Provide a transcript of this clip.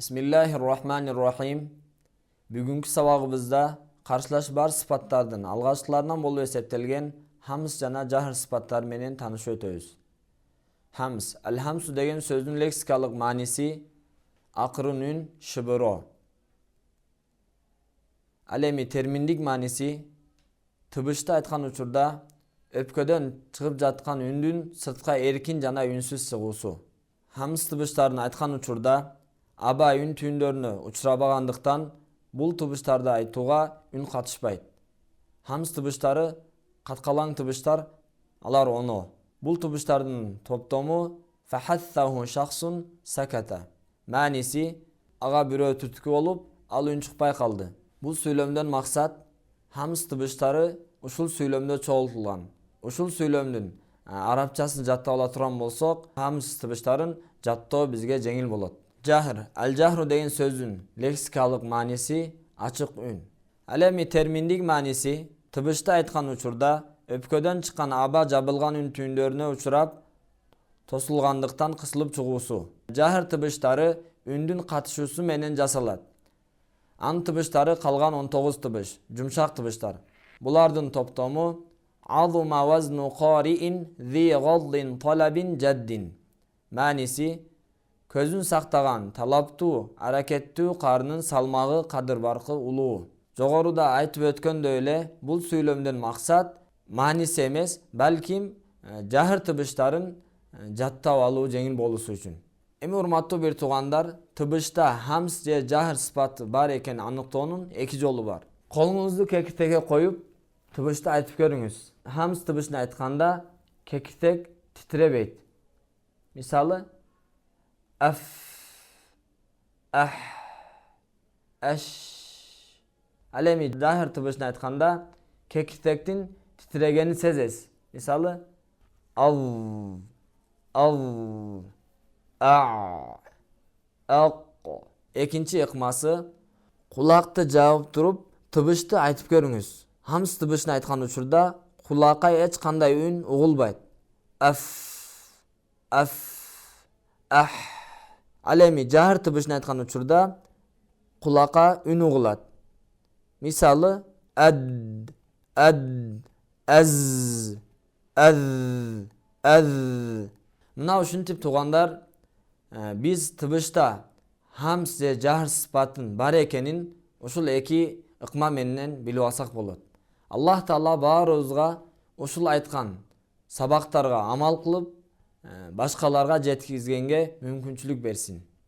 Bismillahirrahmanirrahim. Бүгүнкү сабагыбызда каршылаш бар сыпаттардын алгачкыларынан болуп эсептелген хамс жана жахр сыпаттары менен таанышып өтөбүз. Хамс. Ал-хамсу деген сөздүн лексикалык мааниси акырын үн, шыбыроо. Ал эми терминдик мааниси тыбышты айткан учурда өпкөдөн чыгып жаткан үндүн сыртка эркин жана үнсүз чыгуусу. Хамс тыбыштарын айткан учурда аба үн түйүндөрүнө учурабагандыктан бул тыбыштарды айтууга үн катышпайт. Хамс тыбыштары каткалаң тыбыштар, алар оно. Бул тыбыштардын топтому фахассаху шахсун саката. Мааниси ага бирөө түрткү болуп, ал үн чыкпай калды. Бул сүйлөмдөн максат хамс тыбыштары ушул сүйлөмдө чогултулган. Ушул сүйлөмдүн арабчасын жаттап ала турган болсок, хамс тыбыштарын жаттоо бизге жеңил болот. Жахр. Ал-жахру деген сөздүн лексикалык мааниси ачык үн. Ал эми терминдик мааниси тыбышты айткан учурда өпкөдөн чыккан аба жабылган үн түйүндөрүнө учурап тосулгандыктан кысылып чыгуусу. Жахр тыбыштары үндүн катышуусу менен жасалат. Ан тыбыштары калган 19 тыбыш, жумшак тыбыштар. Булардын топтому азума вазну qaриин зи гаддин талабин жаддин. Мааниси көзүн сактаган, талаптуу, аракеттүү карынын салмагы кадыр баркы улуу. Жогоруда айтып өткөндөй эле, бул сүйлөмдөн максат мааниси эмес, балким жахр тыбыштарын жаттап алуу жеңил болуусу үчүн. Эми урматтуу бир туугандар, тыбышта хамс же жахр сыпаты бар экенин аныктоонун эки жолу бар. Колуңузду кекитекке коюп, тыбышты айтып көрүңүз. Хамс тыбышын айтканда кекитек титиребейт. Мисалы, аф, ах, аш. Ал эми жахр тыбышын айтканда кекитектин титирегенин сезесиз. Мисалы, ал, а, ак. Экинчи ыкмасы, кулакты жаап туруп тыбышты айтып көрүңүз. Хамс тыбышын айткан учурда кулакка эч кандай үн угулбайт. Аф, ах. Ал эми жахр тыбышын айткан учурда кулакка үн угулат. Мисалы, аз, Мына ушинтип туугандар, биз тыбышта хамс же жахр сыпатын бар экенин ушул эки ыкма менен билип алсак болот. Аллах Таала баарыбызга ушул айткан сабактарга амал кылып, башкаларга жеткизгенге мүмкүнчүлүк берсин.